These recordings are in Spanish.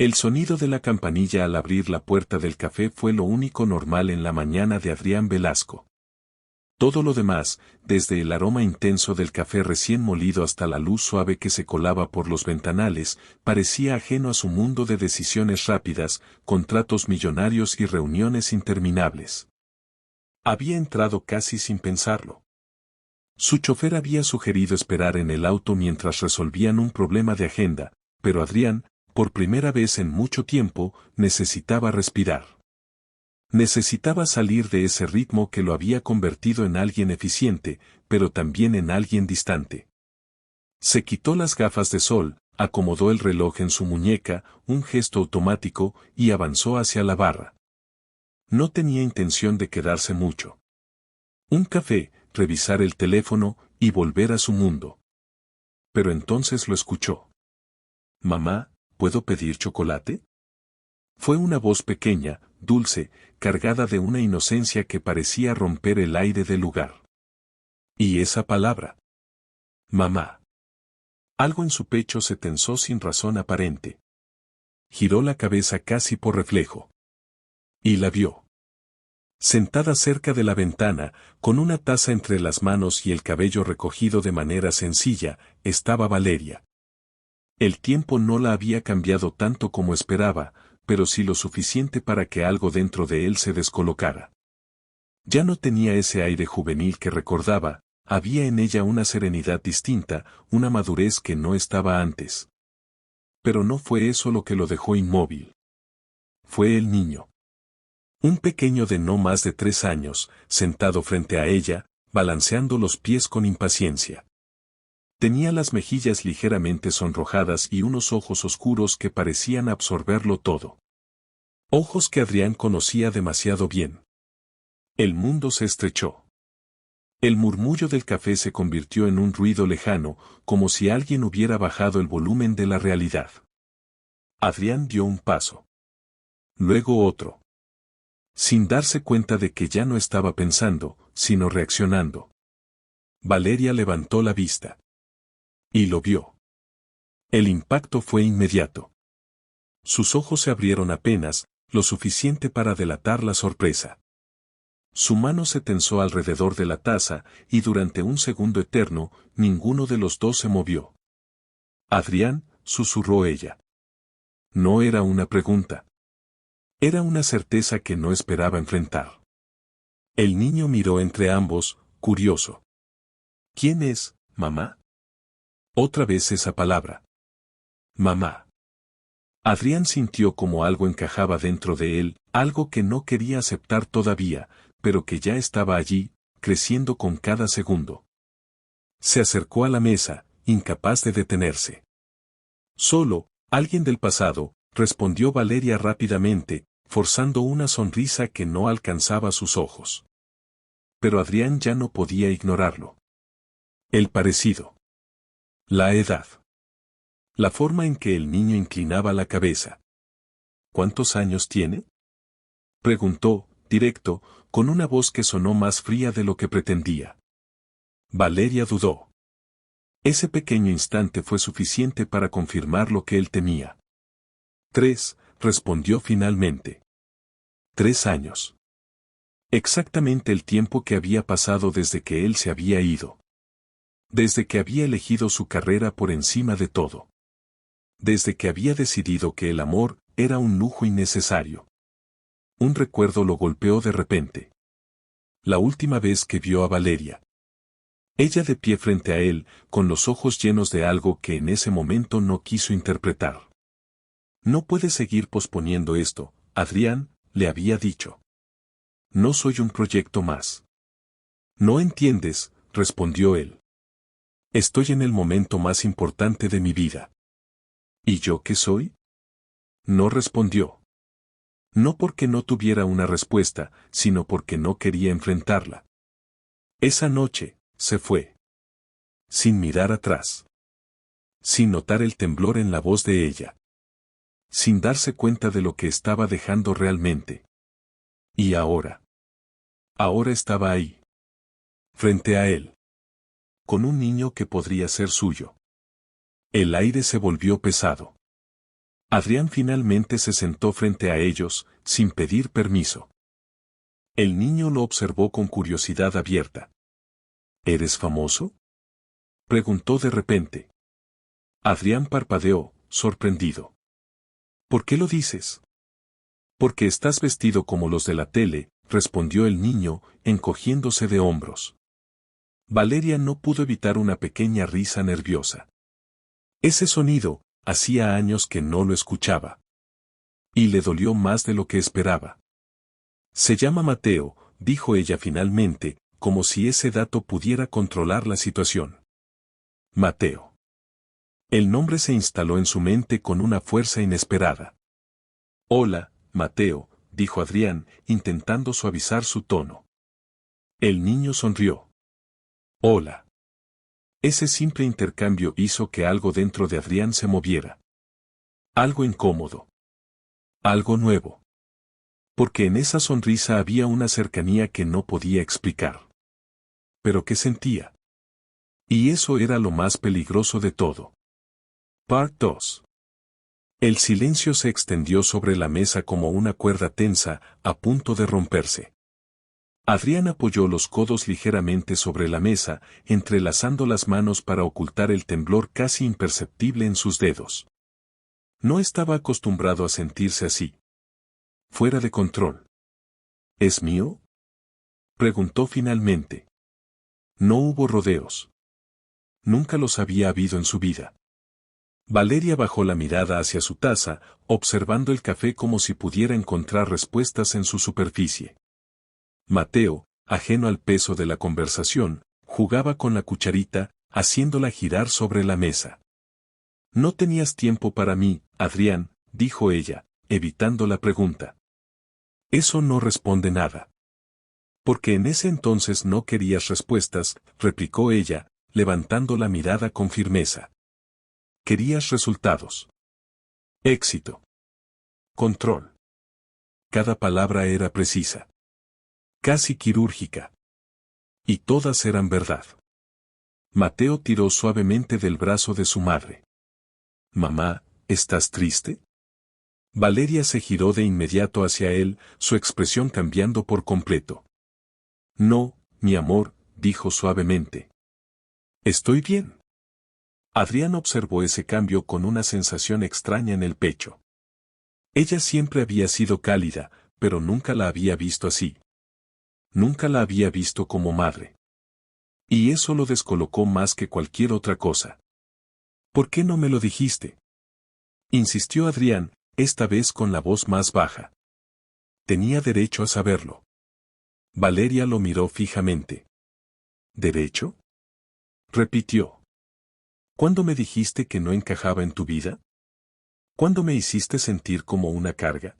El sonido de la campanilla al abrir la puerta del café fue lo único normal en la mañana de Adrián Velasco. Todo lo demás, desde el aroma intenso del café recién molido hasta la luz suave que se colaba por los ventanales, parecía ajeno a su mundo de decisiones rápidas, contratos millonarios y reuniones interminables. Había entrado casi sin pensarlo. Su chofer había sugerido esperar en el auto mientras resolvían un problema de agenda, pero Adrián, por primera vez en mucho tiempo, necesitaba respirar. Necesitaba salir de ese ritmo que lo había convertido en alguien eficiente, pero también en alguien distante. Se quitó las gafas de sol, acomodó el reloj en su muñeca, un gesto automático, y avanzó hacia la barra. No tenía intención de quedarse mucho. Un café, revisar el teléfono, y volver a su mundo. Pero entonces lo escuchó. «Mamá, ¿puedo pedir chocolate?». Fue una voz pequeña, dulce, cargada de una inocencia que parecía romper el aire del lugar. Y esa palabra. Mamá. Algo en su pecho se tensó sin razón aparente. Giró la cabeza casi por reflejo. Y la vio. Sentada cerca de la ventana, con una taza entre las manos y el cabello recogido de manera sencilla, estaba Valeria. El tiempo no la había cambiado tanto como esperaba, pero sí lo suficiente para que algo dentro de él se descolocara. Ya no tenía ese aire juvenil que recordaba, había en ella una serenidad distinta, una madurez que no estaba antes. Pero no fue eso lo que lo dejó inmóvil. Fue el niño. Un pequeño de no más de 3 años, sentado frente a ella, balanceando los pies con impaciencia. Tenía las mejillas ligeramente sonrojadas y unos ojos oscuros que parecían absorberlo todo. Ojos que Adrián conocía demasiado bien. El mundo se estrechó. El murmullo del café se convirtió en un ruido lejano, como si alguien hubiera bajado el volumen de la realidad. Adrián dio un paso. Luego otro. Sin darse cuenta de que ya no estaba pensando, sino reaccionando. Valeria levantó la vista. Y lo vio. El impacto fue inmediato. Sus ojos se abrieron apenas, lo suficiente para delatar la sorpresa. Su mano se tensó alrededor de la taza, y durante un segundo eterno, ninguno de los dos se movió. «Adrián», susurró ella. No era una pregunta. Era una certeza que no esperaba enfrentar. El niño miró entre ambos, curioso. «¿Quién es, mamá?». Otra vez esa palabra. «Mamá». Adrián sintió como algo encajaba dentro de él, algo que no quería aceptar todavía, pero que ya estaba allí, creciendo con cada segundo. Se acercó a la mesa, incapaz de detenerse. «Solo, alguien del pasado», respondió Valeria rápidamente, forzando una sonrisa que no alcanzaba sus ojos. Pero Adrián ya no podía ignorarlo. El parecido. La edad. La forma en que el niño inclinaba la cabeza. «¿Cuántos años tiene?», preguntó, directo, con una voz que sonó más fría de lo que pretendía. Valeria dudó. Ese pequeño instante fue suficiente para confirmar lo que él temía. 3, respondió finalmente. 3 años. Exactamente el tiempo que había pasado desde que él se había ido. Desde que había elegido su carrera por encima de todo. Desde que había decidido que el amor era un lujo innecesario. Un recuerdo lo golpeó de repente. La última vez que vio a Valeria. Ella de pie frente a él, con los ojos llenos de algo que en ese momento no quiso interpretar. «No puedes seguir posponiendo esto, Adrián», le había dicho. «No soy un proyecto más». «No entiendes», respondió él. «Estoy en el momento más importante de mi vida». «¿Y yo qué soy?». No respondió. No porque no tuviera una respuesta, sino porque no quería enfrentarla. Esa noche, se fue. Sin mirar atrás. Sin notar el temblor en la voz de ella. Sin darse cuenta de lo que estaba dejando realmente. Y ahora. Ahora estaba ahí. Frente a él. Con un niño que podría ser suyo. El aire se volvió pesado. Adrián finalmente se sentó frente a ellos, sin pedir permiso. El niño lo observó con curiosidad abierta. ¿Eres famoso?, preguntó de repente. Adrián parpadeó, sorprendido. ¿Por qué lo dices? Porque estás vestido como los de la tele, respondió el niño, encogiéndose de hombros. Valeria no pudo evitar una pequeña risa nerviosa. Ese sonido, hacía años que no lo escuchaba. Y le dolió más de lo que esperaba. Se llama Mateo, dijo ella finalmente, como si ese dato pudiera controlar la situación. Mateo. El nombre se instaló en su mente con una fuerza inesperada. Hola, Mateo, dijo Adrián, intentando suavizar su tono. El niño sonrió. Hola. Ese simple intercambio hizo que algo dentro de Adrián se moviera. Algo incómodo. Algo nuevo. Porque en esa sonrisa había una cercanía que no podía explicar. ¿Pero qué sentía? Y eso era lo más peligroso de todo. Part 2. El silencio se extendió sobre la mesa como una cuerda tensa, a punto de romperse. Adrián apoyó los codos ligeramente sobre la mesa, entrelazando las manos para ocultar el temblor casi imperceptible en sus dedos. No estaba acostumbrado a sentirse así. Fuera de control. ¿Es mío?, preguntó finalmente. No hubo rodeos. Nunca los había habido en su vida. Valeria bajó la mirada hacia su taza, observando el café como si pudiera encontrar respuestas en su superficie. Mateo, ajeno al peso de la conversación, jugaba con la cucharita, haciéndola girar sobre la mesa. No tenías tiempo para mí, Adrián, dijo ella, evitando la pregunta. Eso no responde nada. Porque en ese entonces no querías respuestas, replicó ella, levantando la mirada con firmeza. Querías resultados. Éxito. Control. Cada palabra era precisa. Casi quirúrgica. Y todas eran verdad. Mateo tiró suavemente del brazo de su madre. Mamá, ¿estás triste? Valeria se giró de inmediato hacia él, su expresión cambiando por completo. No, mi amor, dijo suavemente. Estoy bien. Adrián observó ese cambio con una sensación extraña en el pecho. Ella siempre había sido cálida, pero nunca la había visto así. Nunca la había visto como madre. Y eso lo descolocó más que cualquier otra cosa. ¿Por qué no me lo dijiste?, insistió Adrián, esta vez con la voz más baja. Tenía derecho a saberlo. Valeria lo miró fijamente. ¿Derecho?, repitió. ¿Cuándo me dijiste que no encajaba en tu vida? ¿Cuándo me hiciste sentir como una carga?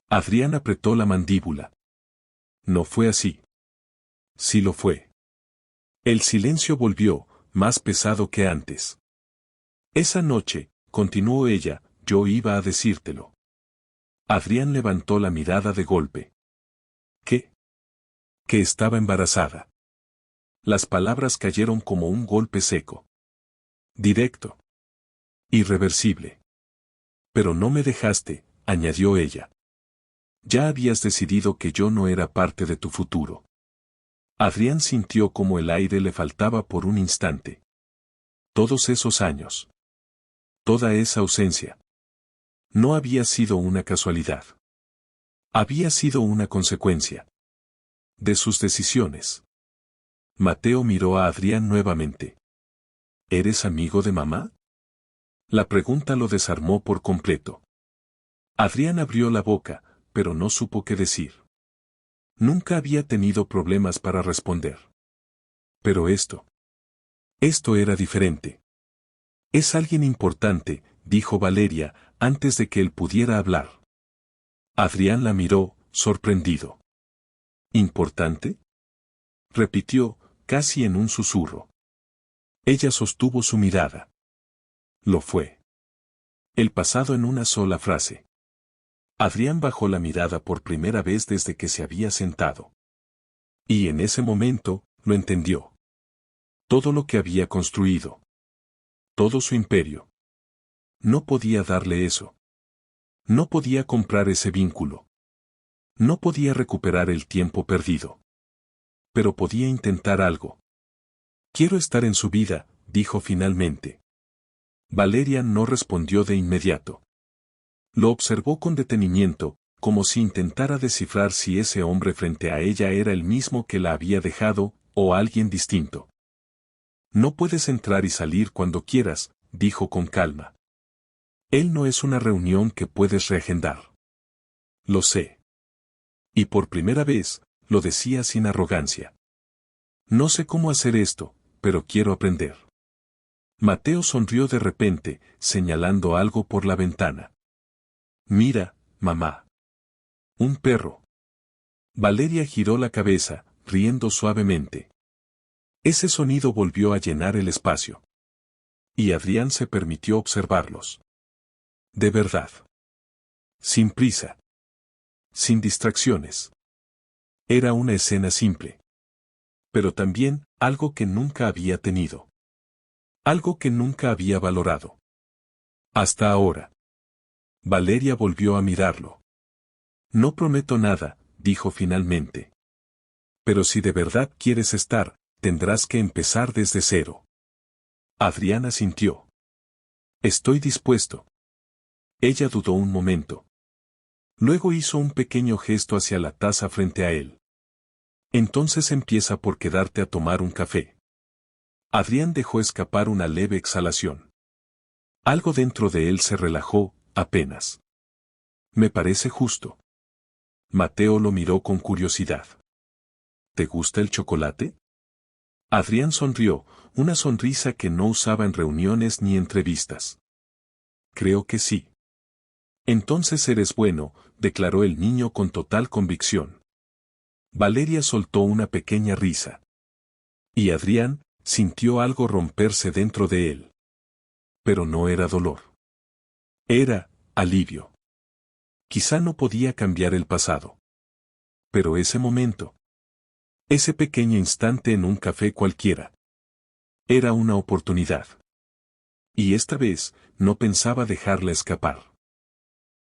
Adrián apretó la mandíbula. No fue así. Sí lo fue. El silencio volvió, más pesado que antes. Esa noche, continuó ella, yo iba a decírtelo. Adrián levantó la mirada de golpe. ¿Qué? Que estaba embarazada. Las palabras cayeron como un golpe seco. Directo. Irreversible. Pero no me dejaste, añadió ella. Ya habías decidido que yo no era parte de tu futuro. Adrián sintió como el aire le faltaba por un instante. Todos esos años. Toda esa ausencia. No había sido una casualidad. Había sido una consecuencia. De sus decisiones. Mateo miró a Adrián nuevamente. ¿Eres amigo de mamá? La pregunta lo desarmó por completo. Adrián abrió la boca, pero no supo qué decir. Nunca había tenido problemas para responder. Pero esto era diferente. Es alguien importante, dijo Valeria, antes de que él pudiera hablar. Adrián la miró, sorprendido. ¿Importante?, repitió, casi en un susurro. Ella sostuvo su mirada. Lo fue. El pasado en una sola frase. Adrián bajó la mirada por primera vez desde que se había sentado. Y en ese momento, lo entendió. Todo lo que había construido. Todo su imperio. No podía darle eso. No podía comprar ese vínculo. No podía recuperar el tiempo perdido. Pero podía intentar algo. Quiero estar en su vida, dijo finalmente. Valeria no respondió de inmediato. Lo observó con detenimiento, como si intentara descifrar si ese hombre frente a ella era el mismo que la había dejado, o alguien distinto. No puedes entrar y salir cuando quieras, dijo con calma. Él no es una reunión que puedes reagendar. Lo sé. Y por primera vez, lo decía sin arrogancia. No sé cómo hacer esto, pero quiero aprender. Mateo sonrió de repente, señalando algo por la ventana. Mira, mamá. Un perro. Valeria giró la cabeza, riendo suavemente. Ese sonido volvió a llenar el espacio. Y Adrián se permitió observarlos. De verdad. Sin prisa. Sin distracciones. Era una escena simple. Pero también, algo que nunca había tenido. Algo que nunca había valorado. Hasta ahora. Valeria volvió a mirarlo. No prometo nada, dijo finalmente. Pero si de verdad quieres estar, tendrás que empezar desde cero. Adrián asintió. Estoy dispuesto. Ella dudó un momento. Luego hizo un pequeño gesto hacia la taza frente a él. Entonces empieza por quedarte a tomar un café. Adrián dejó escapar una leve exhalación. Algo dentro de él se relajó, apenas. Me parece justo. Mateo lo miró con curiosidad. ¿Te gusta el chocolate? Adrián sonrió, una sonrisa que no usaba en reuniones ni entrevistas. Creo que sí. Entonces eres bueno, declaró el niño con total convicción. Valeria soltó una pequeña risa. Y Adrián sintió algo romperse dentro de él. Pero no era dolor. Era alivio. Quizá no podía cambiar el pasado. Pero ese momento. Ese pequeño instante en un café cualquiera. Era una oportunidad. Y esta vez, no pensaba dejarla escapar.